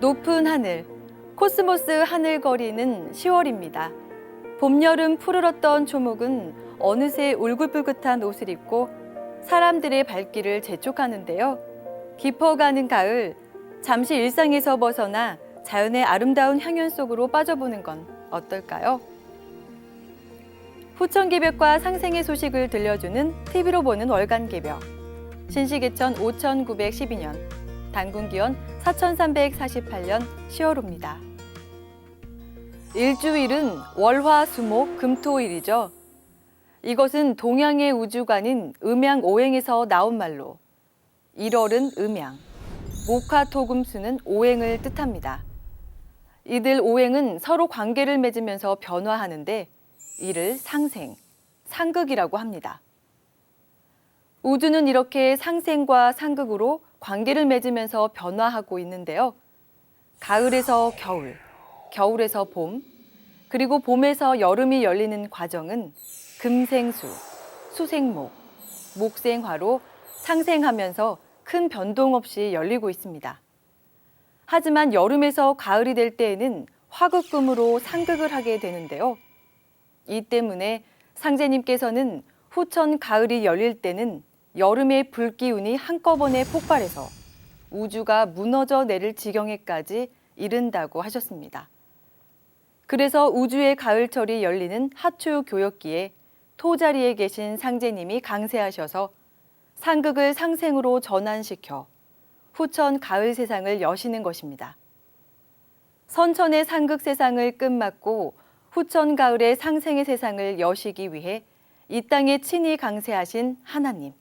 높은 하늘, 코스모스 하늘거리는 10월입니다. 봄, 여름 푸르렀던 초목은 어느새 울긋불긋한 옷을 입고 사람들의 발길을 재촉하는데요. 깊어가는 가을, 잠시 일상에서 벗어나 자연의 아름다운 향연 속으로 빠져보는 건 어떨까요? 후천개벽과 상생의 소식을 들려주는 TV로 보는 월간개벽. 신시개천 5912년, 단군기원 4348년 10월호입니다. 일주일은 월화수목 금토일이죠. 이것은 동양의 우주관인 음양오행에서 나온 말로 1월은 음양, 목화토금수는 오행을 뜻합니다. 이들 오행은 서로 관계를 맺으면서 변화하는데 이를 상생, 상극이라고 합니다. 우주는 이렇게 상생과 상극으로 관계를 맺으면서 변화하고 있는데요. 가을에서 겨울, 겨울에서 봄, 그리고 봄에서 여름이 열리는 과정은 금생수, 수생목, 목생화로 상생하면서 큰 변동 없이 열리고 있습니다. 하지만 여름에서 가을이 될 때에는 화극금으로 상극을 하게 되는데요. 이 때문에 상제님께서는 후천 가을이 열릴 때는 여름의 불기운이 한꺼번에 폭발해서 우주가 무너져 내릴 지경에까지 이른다고 하셨습니다. 그래서 우주의 가을철이 열리는 하추 교역기에 토자리에 계신 상제님이 강세하셔서 상극을 상생으로 전환시켜 후천 가을 세상을 여시는 것입니다. 선천의 상극 세상을 끝맞고 후천 가을의 상생의 세상을 여시기 위해 이 땅에 친히 강세하신 하나님.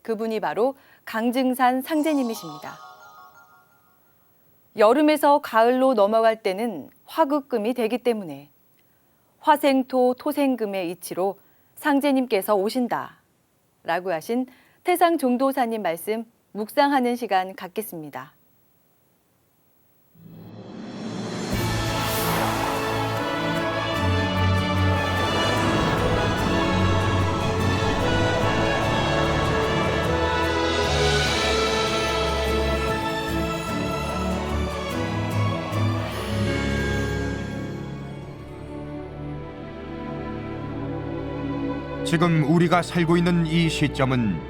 그분이 바로 강증산 상제님이십니다. 여름에서 가을로 넘어갈 때는 화극금이 되기 때문에 화생토 토생금의 이치로 상제님께서 오신다 라고 하신 태상종도사님 말씀 묵상하는 시간 갖겠습니다. 지금 우리가 살고 있는 이 시점은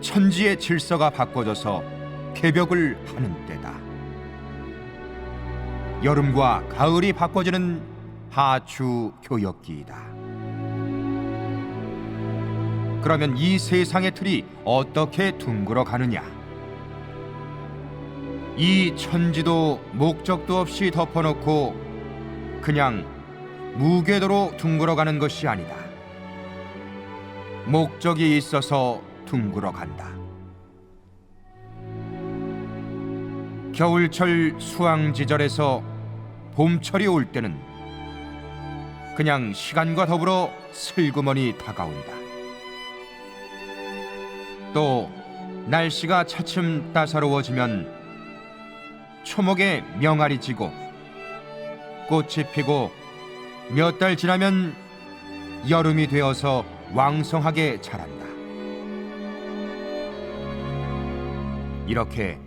천지의 질서가 바꿔져서 개벽을 하는 때다. 여름과 가을이 바꿔지는 하추 교역기이다. 그러면 이 세상의 틀이 어떻게 둥글어 가느냐? 이 천지도 목적도 없이 덮어놓고 그냥 무궤도로 둥글어 가는 것이 아니다. 목적이 있어서 둥글어 간다. 겨울철 수황지절에서 봄철이 올 때는 그냥 시간과 더불어 슬그머니 다가온다. 또 날씨가 차츰 따사로워지면 초목에 명알이 지고 꽃이 피고 몇 달 지나면 여름이 되어서 왕성하게 자란다. 이렇게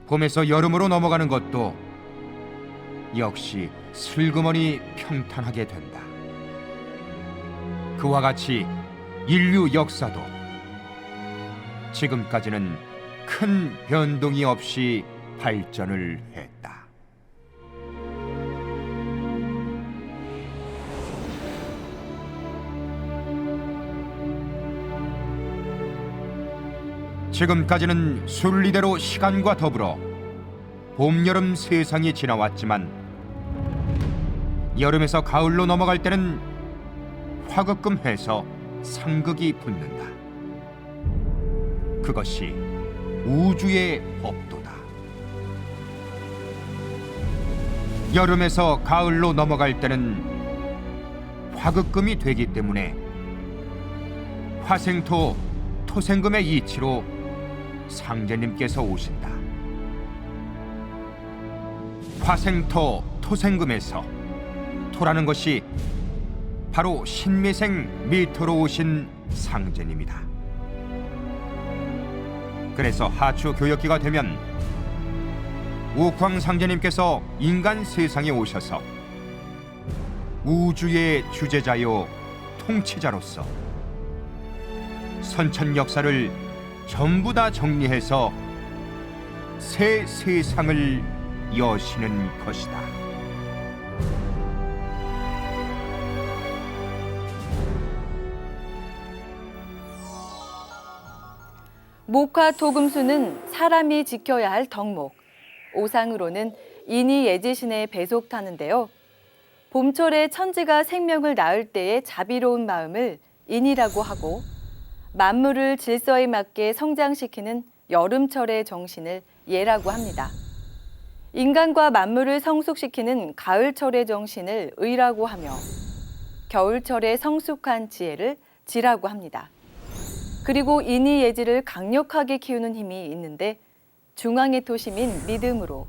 봄에서 여름으로 넘어가는 것도 역시 슬그머니 평탄하게 된다. 그와 같이 인류 역사도 지금까지는 큰 변동이 없이 발전을 했다. 지금까지는 순리대로 시간과 더불어 봄, 여름 세상이 지나왔지만 여름에서 가을로 넘어갈 때는 화극금해서 상극이 붙는다. 그것이 우주의 법도다. 여름에서 가을로 넘어갈 때는 화극금이 되기 때문에 화생토, 토생금의 이치로 상제님께서 오신다. 화생토, 토생금에서 토라는 것이 바로 신미생 미토로 오신 상제님이다. 그래서 하추 교역기가 되면 옥황상제님께서 인간 세상에 오셔서 우주의 주제자요 통치자로서 선천 역사를 전부 다 정리해서 새 세상을 여시는 것이다. 목화토금수는 사람이 지켜야 할 덕목, 오상으로는 인이 예지신에 배속타는데요. 봄철에 천지가 생명을 낳을 때의 자비로운 마음을 인이라고 하고, 만물을 질서에 맞게 성장시키는 여름철의 정신을 예라고 합니다. 인간과 만물을 성숙시키는 가을철의 정신을 의라고 하며, 겨울철의 성숙한 지혜를 지라고 합니다. 그리고 인이 예지를 강력하게 키우는 힘이 있는데, 중앙의 토심인 믿음으로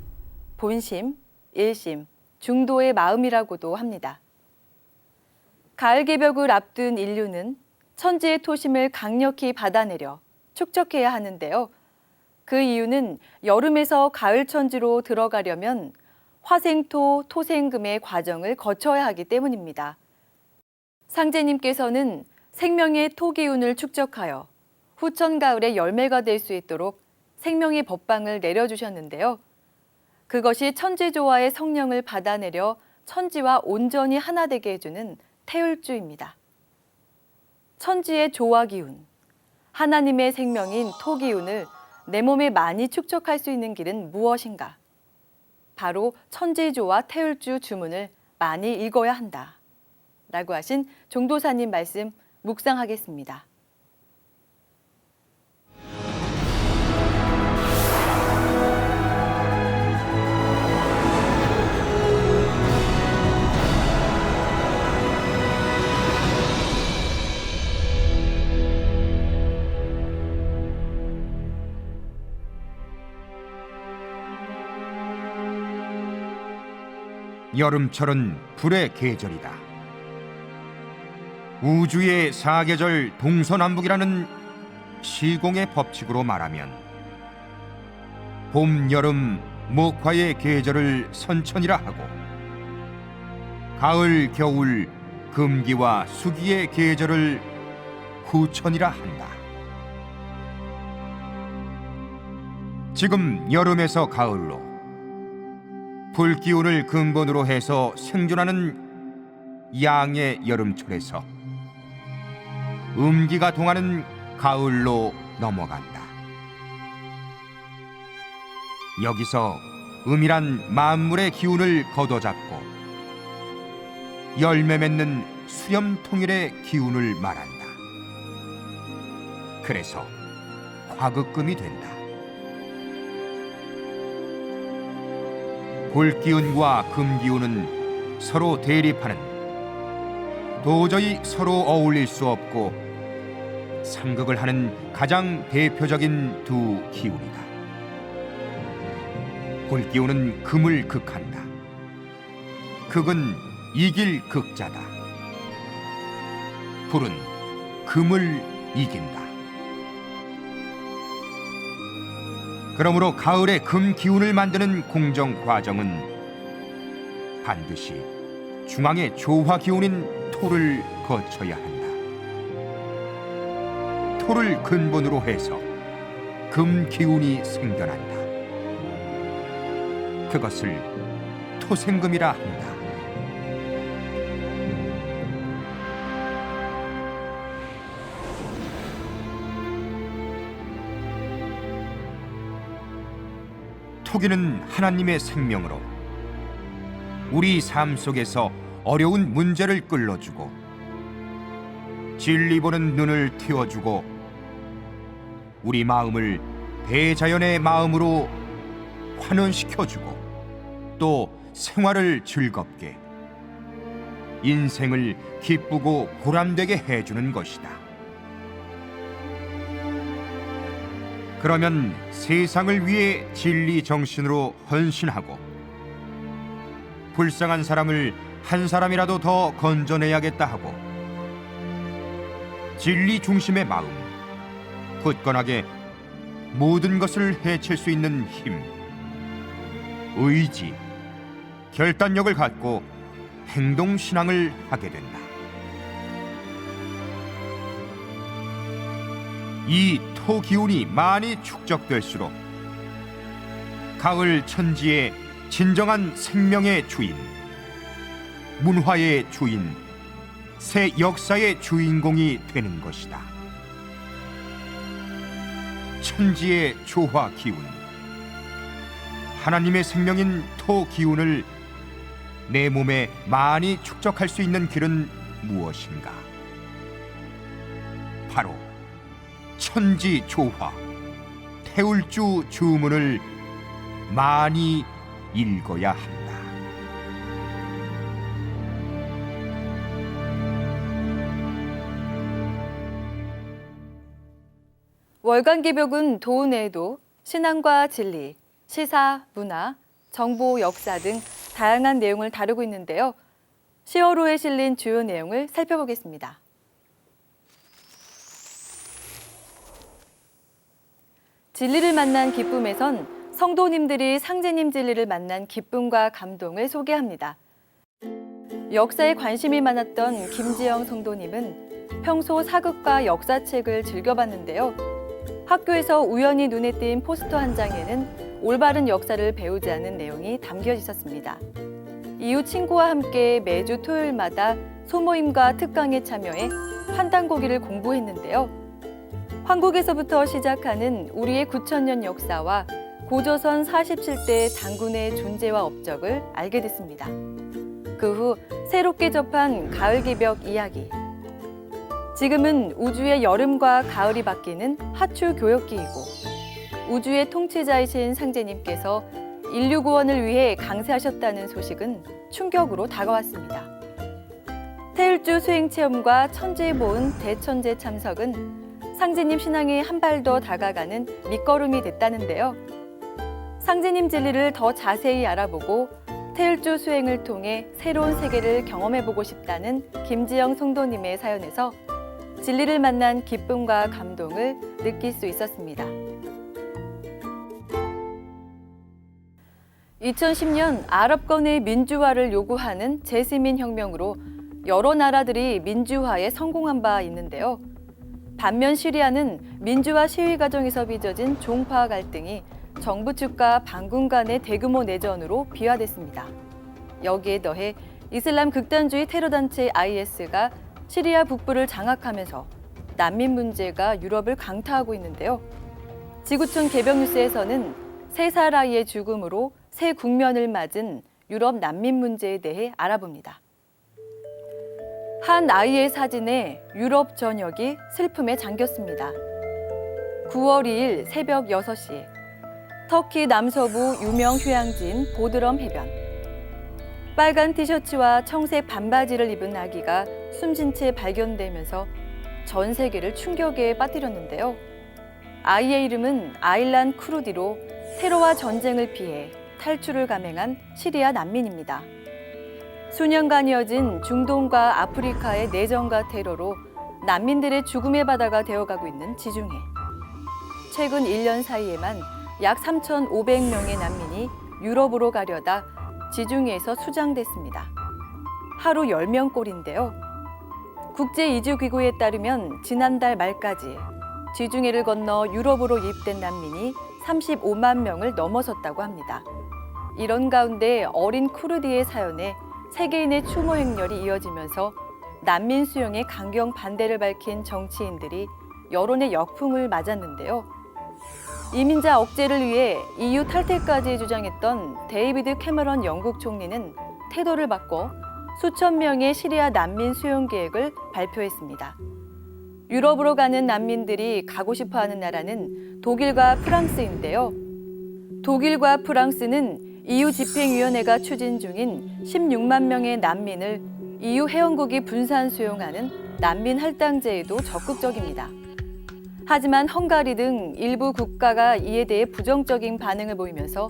본심, 일심, 중도의 마음이라고도 합니다. 가을 개벽을 앞둔 인류는 천지의 토심을 강력히 받아내려 축적해야 하는데요. 그 이유는 여름에서 가을 천지로 들어가려면 화생토, 토생금의 과정을 거쳐야 하기 때문입니다. 상제님께서는 생명의 토기운을 축적하여 후천 가을의 열매가 될 수 있도록 생명의 법방을 내려주셨는데요. 그것이 천지조화의 성령을 받아내려 천지와 온전히 하나 되게 해주는 태울주입니다. 천지의 조화 기운, 하나님의 생명인 토 기운을 내 몸에 많이 축적할 수 있는 길은 무엇인가? 바로 천지조화 태울주 주문을 많이 읽어야 한다. 라고 하신 종도사님 말씀 묵상하겠습니다. 여름철은 불의 계절이다. 우주의 사계절 동서남북이라는 시공의 법칙으로 말하면 봄, 여름, 목화의 계절을 선천이라 하고 가을, 겨울, 금기와 수기의 계절을 후천이라 한다. 지금 여름에서 가을로 불기운을 근본으로 해서 생존하는 양의 여름철에서 음기가 동하는 가을로 넘어간다. 여기서 음이란 만물의 기운을 걷어잡고 열매 맺는 수렴통일의 기운을 말한다. 그래서 화극금이 된다. 불기운과 금기운은 서로 대립하는, 도저히 서로 어울릴 수 없고 상극을 하는 가장 대표적인 두 기운이다. 불기운은 금을 극한다. 극은 이길 극자다. 불은 금을 이긴다. 그러므로 가을의 금 기운을 만드는 공정 과정은 반드시 중앙의 조화 기운인 토를 거쳐야 한다. 토를 근본으로 해서 금 기운이 생겨난다. 그것을 토생금이라 한다. 토기는 하나님의 생명으로 우리 삶 속에서 어려운 문제를 끌어주고 진리 보는 눈을 틔워주고 우리 마음을 대자연의 마음으로 환원시켜주고 또 생활을 즐겁게, 인생을 기쁘고 보람되게 해주는 것이다. 그러면 세상을 위해 진리 정신으로 헌신하고 불쌍한 사람을 한 사람이라도 더 건져내야겠다 하고 진리 중심의 마음, 굳건하게 모든 것을 해칠 수 있는 힘, 의지, 결단력을 갖고 행동신앙을 하게 된다. 이 토 기운이 많이 축적될수록 가을 천지의 진정한 생명의 주인, 문화의 주인, 새 역사의 주인공이 되는 것이다. 천지의 조화 기운, 하나님의 생명인 토 기운을 내 몸에 많이 축적할 수 있는 길은 무엇인가? 바로 천지 조화, 태울주 주문을 많이 읽어야 한다. 월간 기벽은 도운 외에도 신앙과 진리, 시사, 문화, 정보, 역사 등 다양한 내용을 다루고 있는데요. 10월호에 실린 주요 내용을 살펴보겠습니다. 진리를 만난 기쁨에선 성도님들이 상제님 진리를 만난 기쁨과 감동을 소개합니다. 역사에 관심이 많았던 김지영 성도님은 평소 사극과 역사책을 즐겨봤는데요. 학교에서 우연히 눈에 띈 포스터 한 장에는 올바른 역사를 배우자는 내용이 담겨 있었습니다. 이후 친구와 함께 매주 토요일마다 소모임과 특강에 참여해 환단고기를 공부했는데요. 한국에서부터 시작하는 우리의 9,000년 역사와 고조선 47대 장군의 존재와 업적을 알게 됐습니다. 그 후 새롭게 접한 가을기벽 이야기. 지금은 우주의 여름과 가을이 바뀌는 하추 교역기이고 우주의 통치자이신 상제님께서 인류 구원을 위해 강세하셨다는 소식은 충격으로 다가왔습니다. 태울주 수행체험과 천지보은 대천제 참석은 상제님 신앙이 한 발 더 다가가는 밑거름이 됐다는데요. 상제님 진리를 더 자세히 알아보고 태울주 수행을 통해 새로운 세계를 경험해보고 싶다는 김지영 성도님의 사연에서 진리를 만난 기쁨과 감동을 느낄 수 있었습니다. 2010년 아랍권의 민주화를 요구하는 제스민 혁명으로 여러 나라들이 민주화에 성공한 바 있는데요. 반면 시리아는 민주화 시위 과정에서 빚어진 종파 갈등이 정부 측과 반군 간의 대규모 내전으로 비화됐습니다. 여기에 더해 이슬람 극단주의 테러단체 IS가 시리아 북부를 장악하면서 난민 문제가 유럽을 강타하고 있는데요. 지구촌 개벽뉴스에서는 3살 아이의 죽음으로 새 국면을 맞은 유럽 난민 문제에 대해 알아봅니다. 한 아이의 사진에 유럽 전역이 슬픔에 잠겼습니다. 9월 2일 새벽 6시 터키 남서부 유명 휴양지인 보드럼 해변. 빨간 티셔츠와 청색 반바지를 입은 아기가 숨진 채 발견되면서 전 세계를 충격에 빠뜨렸는데요. 아이의 이름은 아일란 크루디로 테러와 전쟁을 피해 탈출을 감행한 시리아 난민입니다. 수년간 이어진 중동과 아프리카의 내전과 테러로 난민들의 죽음의 바다가 되어가고 있는 지중해. 최근 1년 사이에만 약 3,500명의 난민이 유럽으로 가려다 지중해에서 수장됐습니다. 하루 10명꼴인데요. 국제이주기구에 따르면 지난달 말까지 지중해를 건너 유럽으로 유입된 난민이 35만 명을 넘어섰다고 합니다. 이런 가운데 어린 쿠르디의 사연에 세계인의 추모 행렬이 이어지면서 난민 수용에 강경 반대를 밝힌 정치인들이 여론의 역풍을 맞았는데요. 이민자 억제를 위해 EU 탈퇴까지 주장했던 데이비드 캐머런 영국 총리는 태도를 바꿔 수천 명의 시리아 난민 수용 계획을 발표했습니다. 유럽으로 가는 난민들이 가고 싶어하는 나라는 독일과 프랑스인데요. 독일과 프랑스는 EU 집행위원회가 추진 중인 16만 명의 난민을 EU 회원국이 분산 수용하는 난민 할당제에도 적극적입니다. 하지만 헝가리 등 일부 국가가 이에 대해 부정적인 반응을 보이면서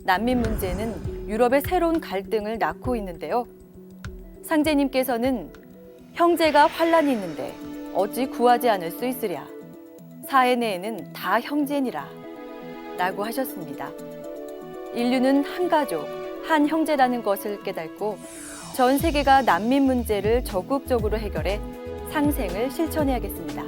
난민 문제는 유럽의 새로운 갈등을 낳고 있는데요. 상제님께서는 형제가 환란이 있는데 어찌 구하지 않을 수 있으랴. 사해 내에는 다 형제니라 라고 하셨습니다. 인류는 한 가족, 한 형제라는 것을 깨닫고 전 세계가 난민 문제를 적극적으로 해결해 상생을 실천해야겠습니다.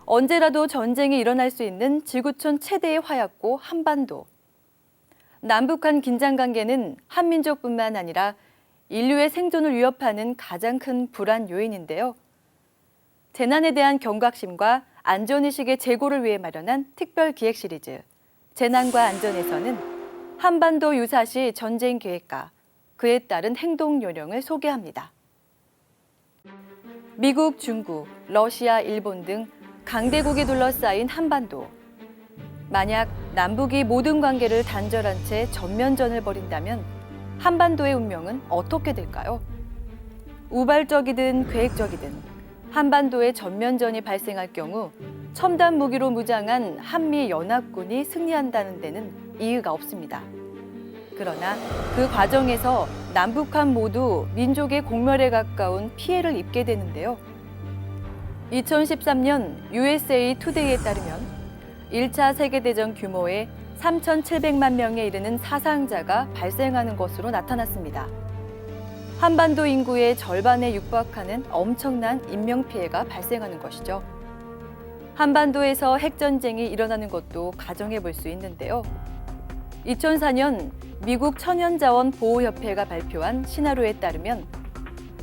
언제라도 전쟁이 일어날 수 있는 지구촌 최대의 화약고 한반도. 남북한 긴장 관계는 한민족뿐만 아니라 인류의 생존을 위협하는 가장 큰 불안 요인인데요. 재난에 대한 경각심과 안전의식의 제고를 위해 마련한 특별 기획 시리즈 재난과 안전에서는 한반도 유사시 전쟁 계획과 그에 따른 행동 요령을 소개합니다. 미국, 중국, 러시아, 일본 등 강대국이 둘러싸인 한반도. 만약 남북이 모든 관계를 단절한 채 전면전을 벌인다면 한반도의 운명은 어떻게 될까요? 우발적이든 계획적이든 한반도에 전면전이 발생할 경우 첨단 무기로 무장한 한미 연합군이 승리한다는 데는 이의가 없습니다. 그러나 그 과정에서 남북한 모두 민족의 공멸에 가까운 피해를 입게 되는데요. 2013년 USA 투데이에 따르면 1차 세계대전 규모의 3,700만 명에 이르는 사상자가 발생하는 것으로 나타났습니다. 한반도 인구의 절반에 육박하는 엄청난 인명피해가 발생하는 것이죠. 한반도에서 핵전쟁이 일어나는 것도 가정해 볼 수 있는데요. 2004년 미국 천연자원보호협회가 발표한 시나리오에 따르면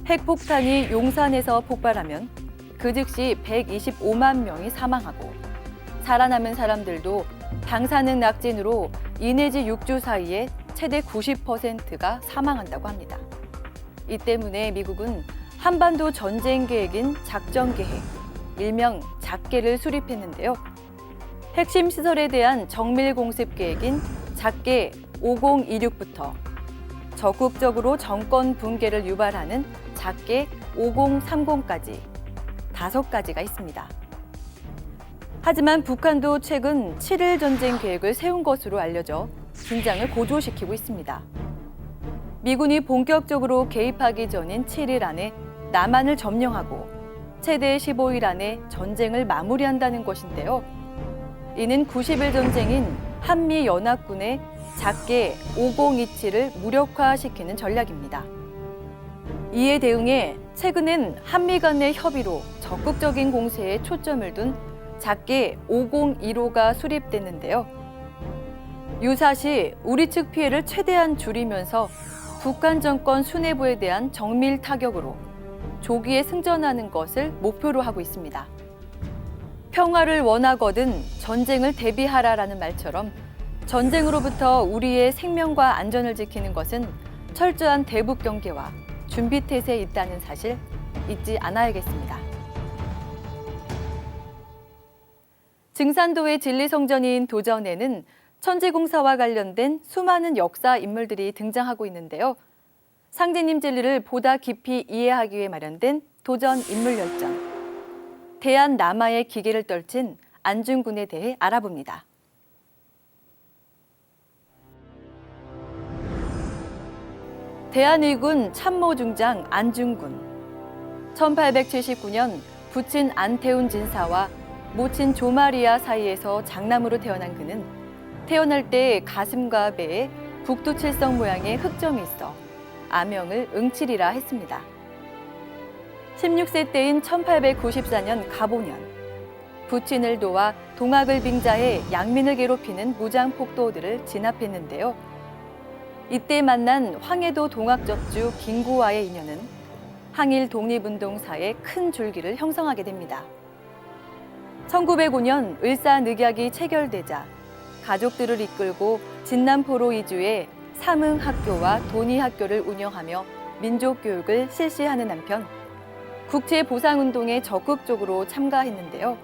핵폭탄이 용산에서 폭발하면 그 즉시 125만 명이 사망하고 살아남은 사람들도 방사능 낙진으로 2 내지 6주 사이에 최대 90%가 사망한다고 합니다. 이 때문에 미국은 한반도 전쟁 계획인 작전 계획, 일명 작계를 수립했는데요. 핵심 시설에 대한 정밀 공습 계획인 작계 5026부터 적극적으로 정권 붕괴를 유발하는 작계 5030까지 5가지가 있습니다. 하지만 북한도 최근 7일 전쟁 계획을 세운 것으로 알려져 긴장을 고조시키고 있습니다. 미군이 본격적으로 개입하기 전인 7일 안에 남한을 점령하고 최대 15일 안에 전쟁을 마무리한다는 것인데요. 이는 90일 전쟁인 한미연합군의 작계 5027을 무력화시키는 전략입니다. 이에 대응해 최근엔 한미 간의 협의로 적극적인 공세에 초점을 둔 작계 5015가 수립됐는데요. 유사시 우리 측 피해를 최대한 줄이면서 북한 정권 수뇌부에 대한 정밀 타격으로 조기에 승전하는 것을 목표로 하고 있습니다. 평화를 원하거든 전쟁을 대비하라라는 말처럼 전쟁으로부터 우리의 생명과 안전을 지키는 것은 철저한 대북 경계와 준비 태세에 있다는 사실 잊지 않아야겠습니다. 증산도의 진리성전인 도전에는 천지공사와 관련된 수많은 역사 인물들이 등장하고 있는데요. 상제님 진리를 보다 깊이 이해하기 위해 마련된 도전 인물열전. 대한 남하의 기계를 떨친 안중근에 대해 알아봅니다. 대한의군 참모중장 안중근. 1879년 부친 안태훈 진사와 모친 조마리아 사이에서 장남으로 태어난 그는 태어날 때 가슴과 배에 북두칠성 모양의 흑점이 있어 아명을 응칠이라 했습니다. 16세 때인 1894년 갑오년, 부친을 도와 동학을 빙자해 양민을 괴롭히는 무장폭도들을 진압했는데요. 이때 만난 황해도 동학적주 김구와의 인연은 항일 독립운동사의 큰 줄기를 형성하게 됩니다. 1905년 을사늑약이 체결되자 가족들을 이끌고 진남포로 이주해 삼흥학교와 돈이학교를 운영하며 민족교육을 실시하는 한편 국제보상운동에 적극적으로 참가했는데요.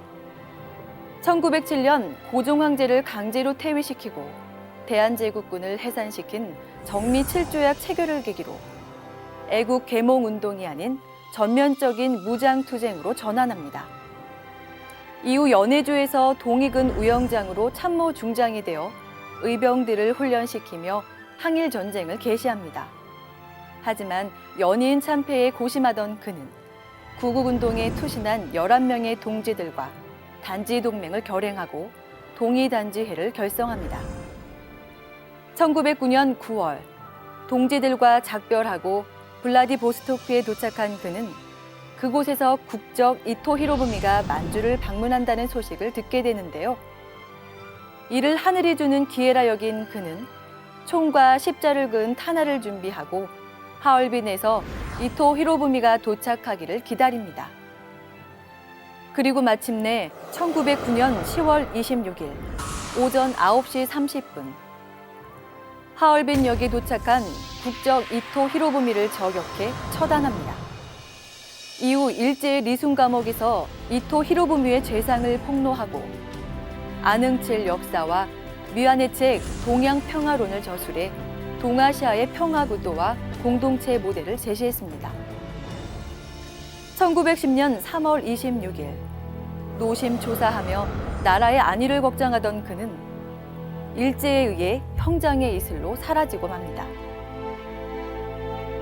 1907년 고종황제를 강제로 퇴위시키고 대한제국군을 해산시킨 정미 7조약 체결을 계기로 애국 계몽운동이 아닌 전면적인 무장투쟁으로 전환합니다. 이후 연해주에서 동익은 우영장으로 참모 중장이 되어 의병들을 훈련시키며 항일 전쟁을 개시합니다. 하지만 연이은 참패에 고심하던 그는 구국운동에 투신한 11명의 동지들과 단지 동맹을 결행하고 동의단지회를 결성합니다. 1909년 9월 동지들과 작별하고 블라디보스토크에 도착한 그는 그곳에서 국적 이토 히로부미가 만주를 방문한다는 소식을 듣게 되는데요. 이를 하늘이 주는 기회라 여긴 그는 총과 십자를 그은 탄화를 준비하고 하얼빈에서 이토 히로부미가 도착하기를 기다립니다. 그리고 마침내 1909년 10월 26일 오전 9시 30분 하얼빈역에 도착한 국적 이토 히로부미를 저격해 처단합니다. 이후 일제의 리순 감옥에서 이토 히로부미의 죄상을 폭로하고 안흥칠 역사와 미완의 책 동양평화론을 저술해 동아시아의 평화구도와 공동체 모델을 제시했습니다. 1910년 3월 26일 노심초사하며 나라의 안위를 걱정하던 그는 일제에 의해 형장의 이슬로 사라지고 맙니다.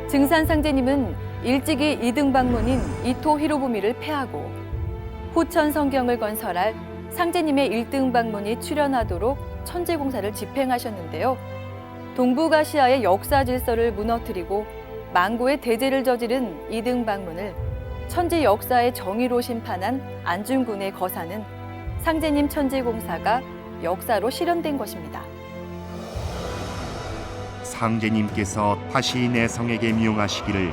증산상제님은 일찍이 이등 방문인 이토 히로부미를 폐하고 후천 성경을 건설할 상제님의 일등 방문이 출현하도록 천재공사를 집행하셨는데요. 동북아시아의 역사 질서를 무너뜨리고 망고의 대제를 저지른 이등 방문을 천재 역사의 정의로 심판한 안중근의 거사는 상제님 천재공사가 역사로 실현된 것입니다. 상제님께서 다시 내성에게 미용하시기를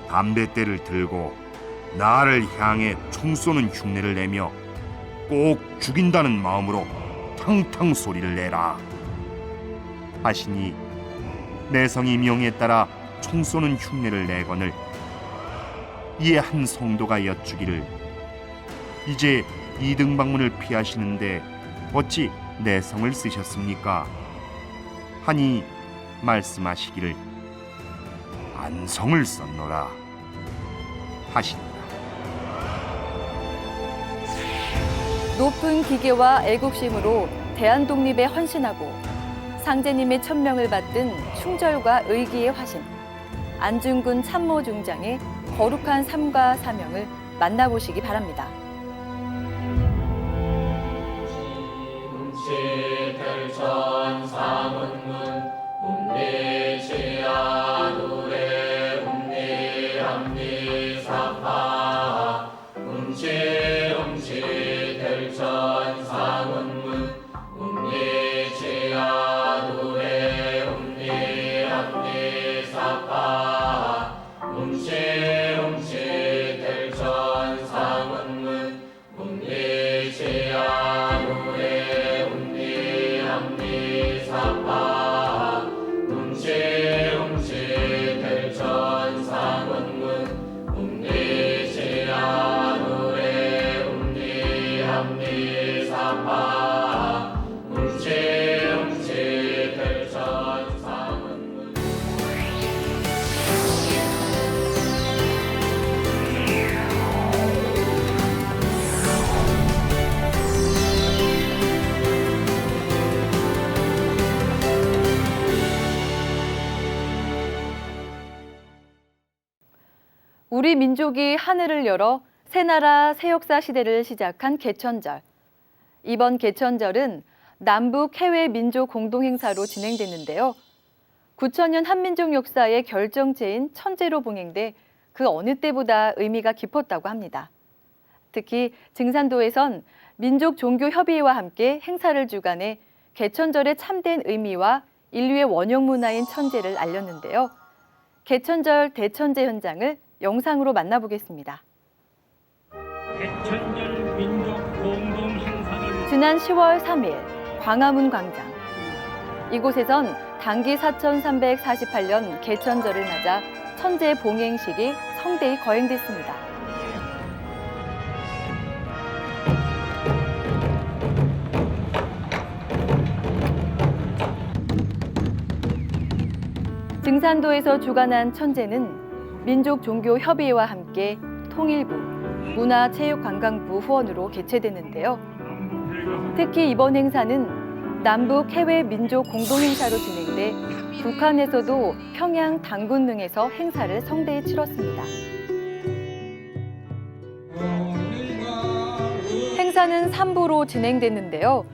담뱃대를 들고 나를 향해 총 쏘는 흉내를 내며 꼭 죽인다는 마음으로 탕탕 소리를 내라 하시니 내성이 명에 따라 총 쏘는 흉내를 내거늘 이에 한 성도가 여쭈기를 이제 이등 방문을 피하시는데 어찌 내성을 쓰셨습니까? 하니 말씀하시기를 안성을 썼노라 하시니라. 높은 기계와 애국심으로 대한 독립에 헌신하고 상제님의 천명을 받든 충절과 의기의 화신 안중근 참모 중장의 거룩한 삶과 사명을 만나보시기 바랍니다. 우리 민족이 하늘을 열어 새나라 새역사 시대를 시작한 개천절. 이번 개천절은 남북 해외 민족 공동행사로 진행됐는데요. 9,000년 한민족 역사의 결정체인 천제로 봉행돼 그 어느 때보다 의미가 깊었다고 합니다. 특히 증산도에선 민족 종교협의회와 함께 행사를 주관해 개천절의 참된 의미와 인류의 원형 문화인 천제를 알렸는데요. 개천절 대천제 현장을 영상으로 만나보겠습니다. 개천절 민족 공동 행사를 지난 10월 3일 광화문 광장. 이곳에선 당기 4348년 개천절을 맞아 천제 봉행식이 성대히 거행됐습니다. 증산도에서 주관한 천제는 민족종교협의회와 함께 통일부, 문화체육관광부 후원으로 개최됐는데요. 특히 이번 행사는 남북 해외 민족 공동행사로 진행돼 북한에서도 평양 당군릉에서 행사를 성대히 치렀습니다. 행사 행사는 3부로 진행됐는데요.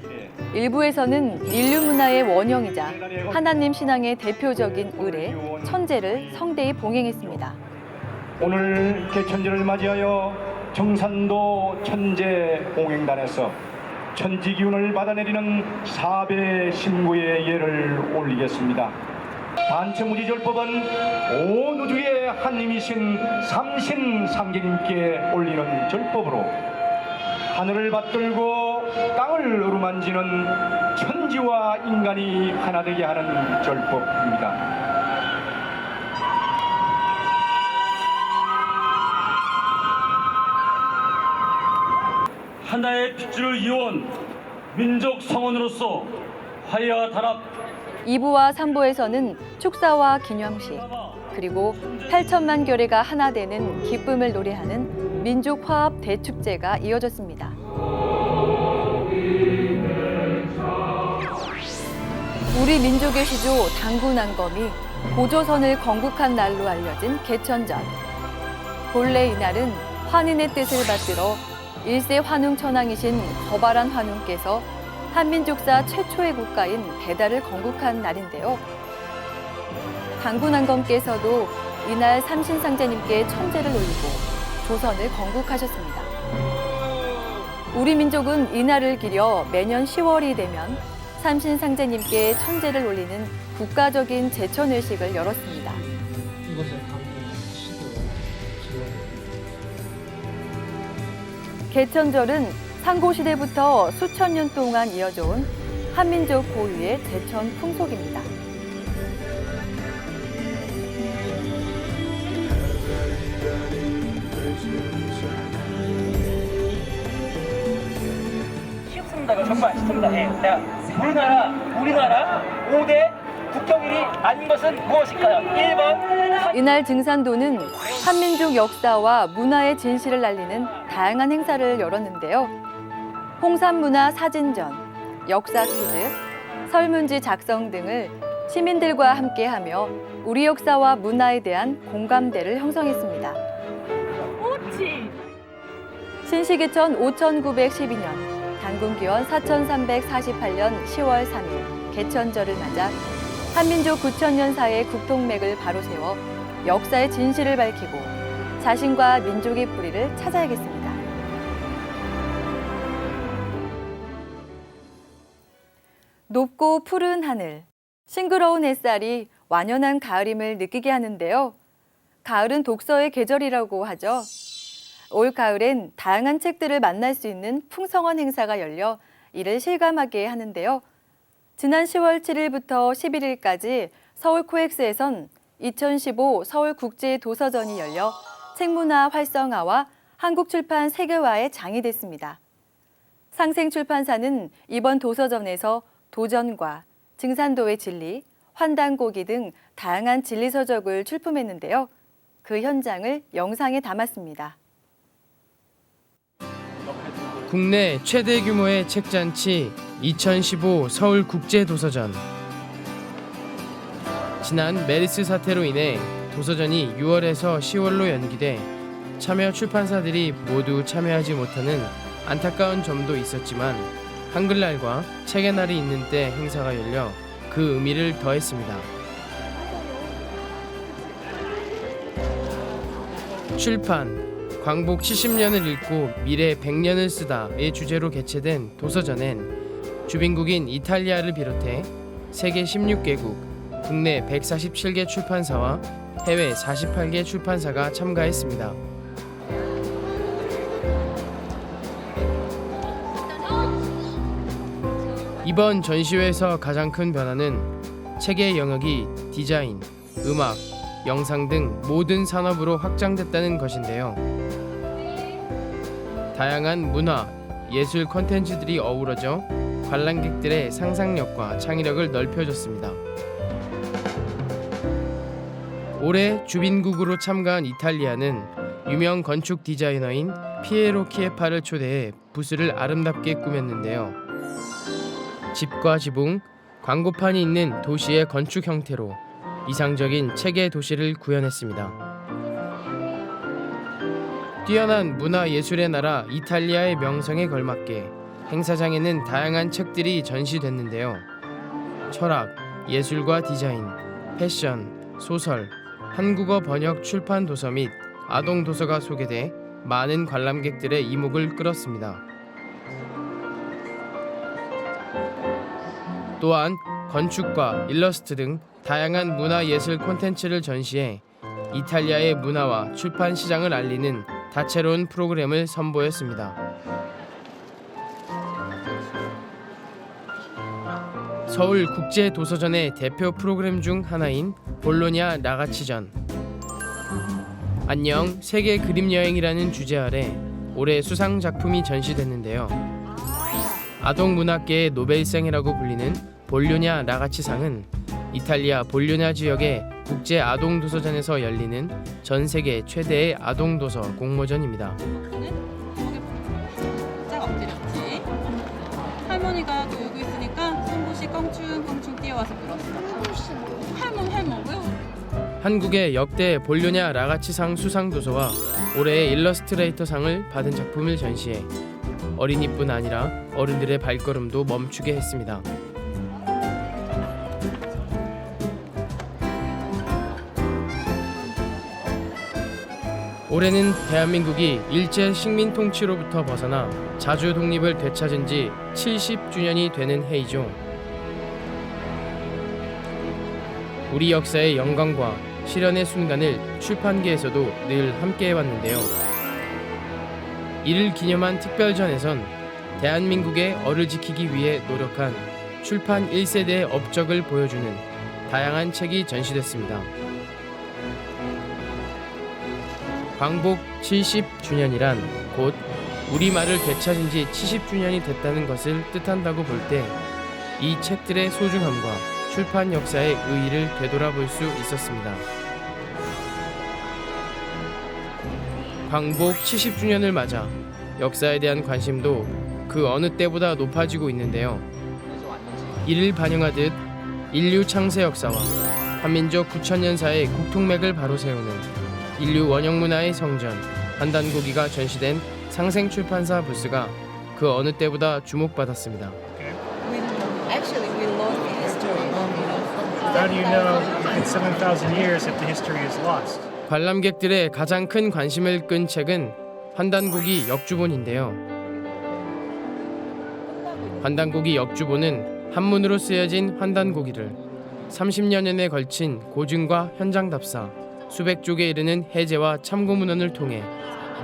1부에서는 인류 문화의 원형이자 하나님 신앙의 대표적인 의례, 천제를 성대히 봉행했습니다. 오늘 개천절을 맞이하여 정산도 천제 봉행단에서 천지 기운을 받아내리는 4배 신구의 예를 올리겠습니다. 단체무지절법은 온 우주의 하나님이신 삼신상제님께 올리는 절법으로 하늘을 받들고 땅을 어루만지는 천지와 인간이 하나 되게 하는 절법입니다. 하나의 핏줄을 이어온 민족 성원으로서 화해와 단합, 2부와 3부에서는 축사와 기념식, 그리고 8천만 교례가 하나 되는 기쁨을 노래하는 민족화합 대축제가 이어졌습니다. 우리 민족의 시조 당군안검이 고조선을 건국한 날로 알려진 개천절. 본래 이날은 환인의 뜻을 받들어 일세 환웅천왕이신 거발한 환웅께서 한민족사 최초의 국가인 배달을 건국한 날인데요. 당군안검께서도 이날 삼신상제님께 천제를 올리고 조선을 건국하셨습니다. 우리 민족은 이날을 기려 매년 10월이 되면 삼신상제님께 천제를 올리는 국가적인 제천회식을 열었습니다. 개천절은 상고시대부터 수천 년 동안 이어져 온 한민족 고유의 제천 풍속입니다. 쉽습니다. 이거 정말 쉽습니다. 예. 자, 우리나라 5대 국경일이 아닌 것은 무엇일까요? 1번. 이날 증산도는 한민족 역사와 문화의 진실을 알리는 다양한 행사를 열었는데요. 홍산문화 사진전, 역사 퀴즈, 설문지 작성 등을 시민들과 함께하며 우리 역사와 문화에 대한 공감대를 형성했습니다. 신시기천 5912년, 단군기원 4348년 10월 3일 개천절을 맞아 한민족 9천년사의 국통맥을 바로 세워 역사의 진실을 밝히고 자신과 민족의 뿌리를 찾아야겠습니다. 높고 푸른 하늘, 싱그러운 햇살이 완연한 가을임을 느끼게 하는데요. 가을은 독서의 계절이라고 하죠. 올 가을엔 다양한 책들을 만날 수 있는 풍성한 행사가 열려 이를 실감하게 하는데요. 지난 10월 7일부터 11일까지 서울 코엑스에선 2015 서울국제도서전이 열려 책문화 활성화와 한국출판 세계화에 장이 됐습니다. 상생출판사는 이번 도서전에서 도전과 증산도의 진리, 환단고기 등 다양한 진리서적을 출품했는데요. 그 현장을 영상에 담았습니다. 국내 최대 규모의 책잔치 2015 서울국제도서전. 지난 메르스 사태로 인해 도서전이 6월에서 10월로 연기돼 참여 출판사들이 모두 참여하지 못하는 안타까운 점도 있었지만 한글날과 책의 날이 있는 때 행사가 열려 그 의미를 더했습니다. 출판, 광복 70년을 읽고 미래 100년을 쓰다의 주제로 개최된 도서전엔 주빈국인 이탈리아를 비롯해 세계 16개국, 국내 147개 출판사와 해외 48개 출판사가 참가했습니다. 이번 전시회에서 가장 큰 변화는 책의 영역이 디자인, 음악, 영상 등 모든 산업으로 확장됐다는 것인데요. 다양한 문화, 예술 콘텐츠들이 어우러져 관람객들의 상상력과 창의력을 넓혀줬습니다. 올해 주빈국으로 참가한 이탈리아는 유명 건축 디자이너인 피에로 키에파를 초대해 부스를 아름답게 꾸몄는데요. 집과 지붕, 광고판이 있는 도시의 건축 형태로 이상적인 책의 도시를 구현했습니다. 뛰어난 문화 예술의 나라 이탈리아의 명성에 걸맞게 행사장에는 다양한 책들이 전시됐는데요. 철학, 예술과 디자인, 패션, 소설, 한국어 번역 출판 도서 및 아동 도서가 소개돼 많은 관람객들의 이목을 끌었습니다. 또한 건축과 일러스트 등 다양한 문화예술 콘텐츠를 전시해 이탈리아의 문화와 출판 시장을 알리는 다채로운 프로그램을 선보였습니다. 서울국제도서전의 대표 프로그램 중 하나인 볼로냐 라가치전. 안녕 세계 그림 여행이라는 주제 아래 올해 수상 작품이 전시됐는데요. 아동문학계의 노벨상이라고 불리는 볼로냐 라가치상은 이탈리아 볼로냐 지역의 국제 아동도서전에서 열리는 전 세계 최대의 아동도서 공모전입니다. 짝 엎드렸지. 할머니가 놀고 있으니까 손부시 껑충껑충 뛰어와서 물었어. 할멈 왜? 한국의 역대 볼로냐 라가치상 수상 도서와 올해의 일러스트레이터상을 받은 작품을 전시해 어린이뿐 아니라 어른들의 발걸음도 멈추게 했습니다. 올해는 대한민국이 일제 식민 통치로부터 벗어나 자주 독립을 되찾은 지 70주년이 되는 해이죠. 우리 역사의 영광과 실현의 순간을 출판계에서도 늘 함께해왔는데요. 이를 기념한 특별전에선 대한민국의 얼을 지키기 위해 노력한 출판 1세대의 업적을 보여주는 다양한 책이 전시됐습니다. 광복 70주년이란 곧 우리말을 되찾은 지 70주년이 됐다는 것을 뜻한다고 볼 때 이 책들의 소중함과 출판 역사의 의의를 되돌아볼 수 있었습니다. 광복 70주년을 맞아 역사에 대한 관심도 그 어느 때보다 높아지고 있는데요. 이를 반영하듯 인류 창세 역사와 한민족 9천년사의 국통맥을 바로 세우는 인류 원형문화의 성전 환단고기가 전시된 상생출판사 부스가 그 어느 때보다 주목받았습니다. How do you know in 7,000 years if the history is lost? 관람객들의 가장 큰 관심을 끈 책은 환단고기 역주본인데요. 환단고기 역주본은 한문으로 쓰여진 환단고기를 30여 년에 걸친 고증과 현장 답사, 수백 쪽에 이르는 해제와 참고 문헌을 통해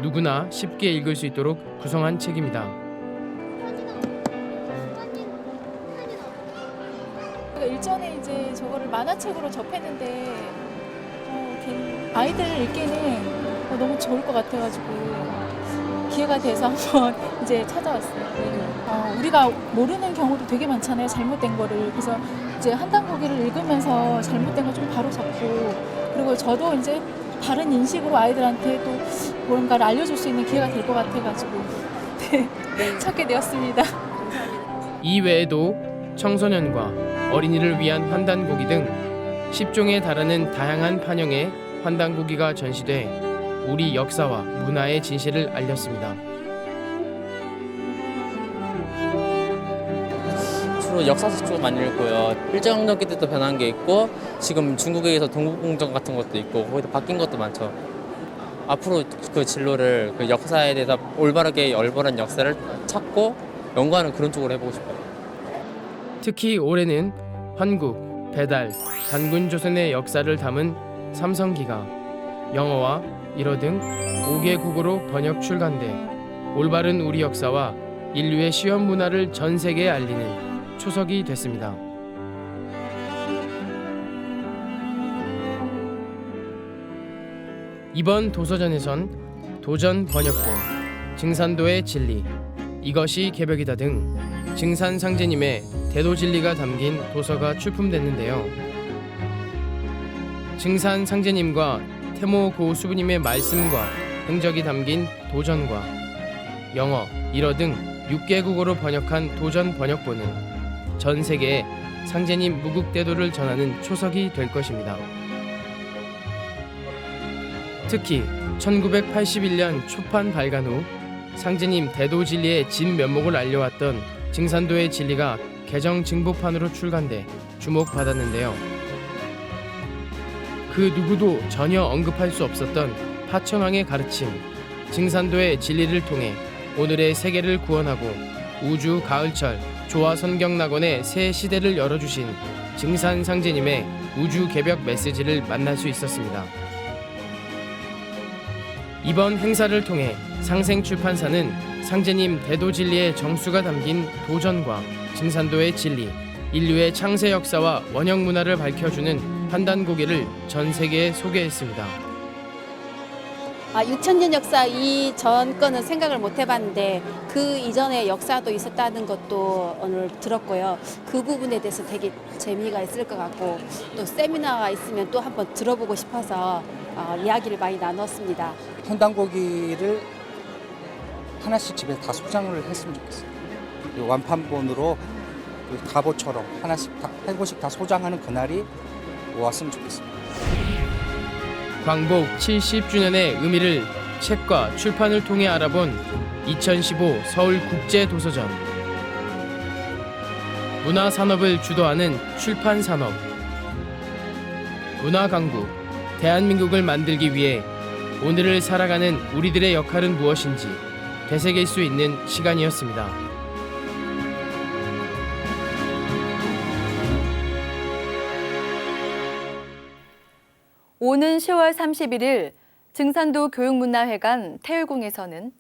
누구나 쉽게 읽을 수 있도록 구성한 책입니다. 일전에 이제 저거를 만화책으로 접했는데 아이들 읽기에는 너무 좋을 것 같아가지고 기회가 돼서 한번 이제 찾아왔어요. 우리가 모르는 경우도 되게 많잖아요. 잘못된 거를. 그래서 이제 한단고기를 읽으면서 잘못된 거 좀 바로 잡고 그리고 저도 이제 다른 인식으로 아이들한테 또 뭔가를 알려줄 수 있는 기회가 될 것 같아가지고 찾게 되었습니다. 이 외에도 청소년과 어린이를 위한 환단고기 등 10종에 달하는 다양한 판형의 환단고기가 전시돼 우리 역사와 문화의 진실을 알렸습니다. 주로 역사책 쪽 많이 읽고요. 일제강점기 때도 변한 게 있고 지금 중국에서 동국공정 같은 것도 있고 거기도 바뀐 것도 많죠. 앞으로 그 진로를 그 역사에 대해서 올바르게 올바른 역사를 찾고 연구하는 그런 쪽으로 해보고 싶어요. 특히 올해는 한국, 배달, 단군조선의 역사를 담은 삼성기가 영어와 일어 등 5개 국어로 번역 출간돼 올바른 우리 역사와 인류의 시험 문화를 전 세계에 알리는 초석이 됐습니다. 이번 도서전에선 도전 번역본, 증산도의 진리, 이것이 개벽이다 등 증산상제님의 대도진리가 담긴 도서가 출품됐는데요. 증산상제님과 태모 고수부님의 말씀과 행적이 담긴 도전과 영어, 일어 등 6개국어로 번역한 도전 번역본은 전 세계에 상제님 무국대도를 전하는 초석이 될 것입니다. 특히 1981년 초판 발간 후 상제님 대도진리의 진 면목을 알려왔던 증산도의 진리가 개정 증보판으로 출간돼 주목받았는데요. 그 누구도 전혀 언급할 수 없었던 파천왕의 가르침, 증산도의 진리를 통해 오늘의 세계를 구원하고 우주 가을철 조화선경낙원의 새 시대를 열어주신 증산상제님의 우주 개벽 메시지를 만날 수 있었습니다. 이번 행사를 통해 상생출판사는 상제님 대도진리의 정수가 담긴 도전과 증산도의 진리, 인류의 창세 역사와 원형 문화를 밝혀주는 판단고개를 전 세계에 소개했습니다. 6,000년 역사 이전 거는 생각을 못 해봤는데 그 이전에 역사도 있었다는 것도 오늘 들었고요. 그 부분에 대해서 되게 재미가 있을 것 같고 또 세미나가 있으면 또 한번 들어보고 싶어서 이야기를 많이 나눴습니다. 판단고기를 하나씩 집에 다 소장을 했으면 좋겠어요. 완판본으로 갑옷처럼 하나씩 다, 한 곳씩 다 소장하는 그날이 왔으면 좋겠습니다. 광복 70주년의 의미를 책과 출판을 통해 알아본 2015 서울국제도서전. 문화산업을 주도하는 출판산업. 문화강국, 대한민국을 만들기 위해 오늘을 살아가는 우리들의 역할은 무엇인지 되새길 수 있는 시간이었습니다. 오는 10월 31일 증산도 교육문화회관 태율궁에서는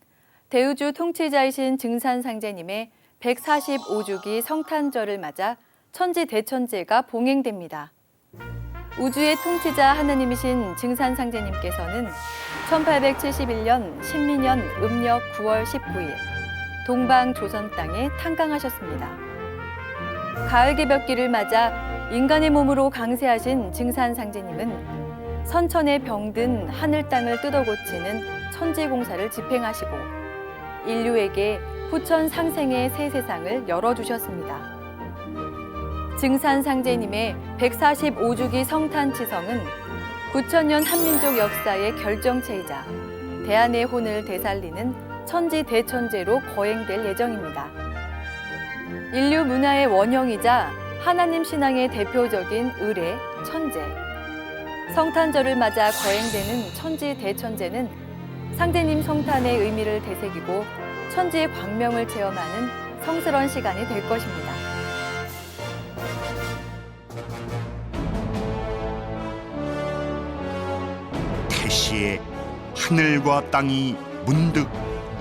대우주 통치자이신 증산상제님의 145주기 성탄절을 맞아 천지대천제가 봉행됩니다. 우주의 통치자 하느님이신 증산상제님께서는 1871년 신민년 음력 9월 19일 동방조선 땅에 탄광하셨습니다. 가을 개벽기를 맞아 인간의 몸으로 강세하신 증산상제님은 선천에 병든 하늘 땅을 뜯어 고치는 천지공사를 집행하시고 인류에게 후천 상생의 새 세상을 열어주셨습니다. 증산상제님의 145주기 성탄치성은 9,000년 한민족 역사의 결정체이자 대한의 혼을 되살리는 천지대천제로 거행될 예정입니다. 인류 문화의 원형이자 하나님 신앙의 대표적인 의례, 천제. 성탄절을 맞아 거행되는 천지대천제는 상제님 성탄의 의미를 되새기고 천지의 광명을 체험하는 성스러운 시간이 될 것입니다. 태시에 하늘과 땅이 문득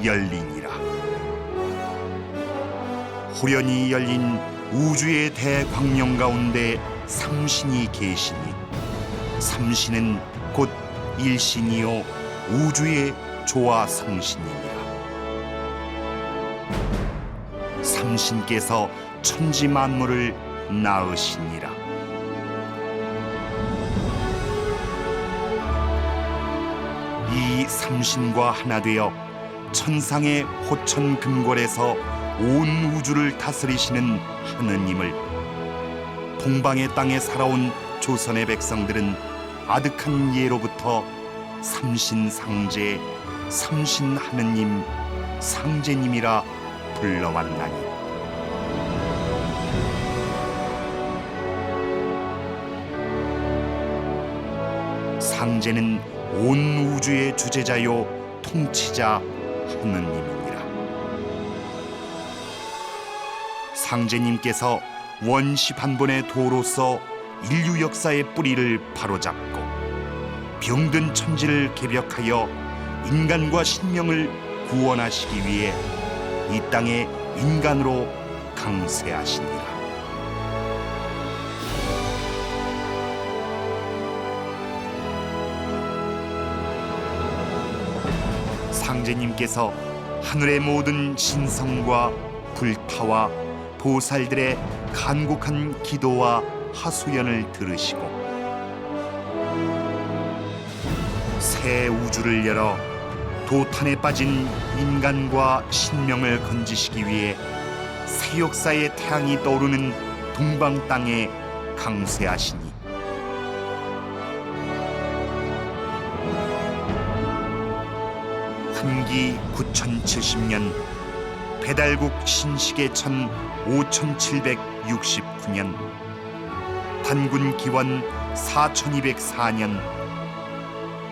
열리니라. 호련히 열린 우주의 대광명 가운데 삼신이 계시니 삼신은 곧 일신이요 우주의 조화 성신이니라. 삼신께서 천지 만물을 낳으시니라. 이 삼신과 하나 되어 천상의 호천 금궐에서 온 우주를 다스리시는 하느님을 동방의 땅에 살아온 조선의 백성들은 아득한 예로부터 삼신상제, 삼신하느님, 상제님이라 불러왔나니 상제는 온 우주의 주제자요 통치자 하느님이니라. 상제님께서 원시반본의 도로서 인류 역사의 뿌리를 바로잡고 병든 천지를 개벽하여 인간과 신명을 구원하시기 위해 이 땅에 인간으로 강세하시니라. 상제님께서 하늘의 모든 신성과 불타와 보살들의 간곡한 기도와 하소연을 들으시고 새 우주를 열어 도탄에 빠진 인간과 신명을 건지시기 위해 새 역사의 태양이 떠오르는 동방 땅에 강세하시니 삼기 9070년, 배달국 신시계천 5769년, 단군 기원 4204년,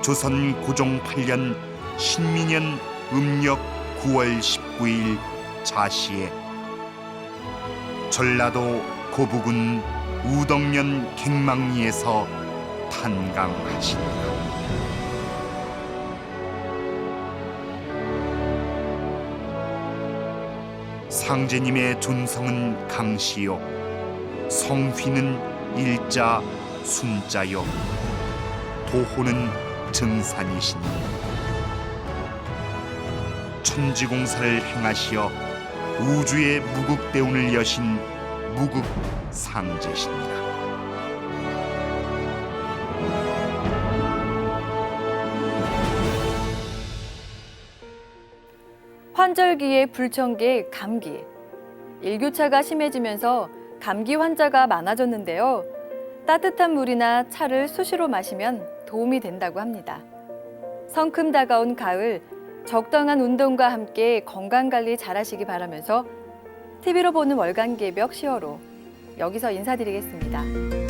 조선 고종 8년 신민년 음력 9월 19일 자시에 전라도 고부군 우덕면 갱망리에서 탄강하시니라. 상제님의 존성은 강시요, 성휘는 일자 순자요, 도호는 증산이시니 천지공사를 행하시어 우주의 무국대운을 여신 무국상제시니라. 환절기에 불청객 감기. 일교차가 심해지면서 감기 환자가 많아졌는데요. 따뜻한 물이나 차를 수시로 마시면 도움이 된다고 합니다. 성큼 다가온 가을, 적당한 운동과 함께 건강관리 잘하시기 바라면서 TV로 보는 월간개벽 10월호 여기서 인사드리겠습니다.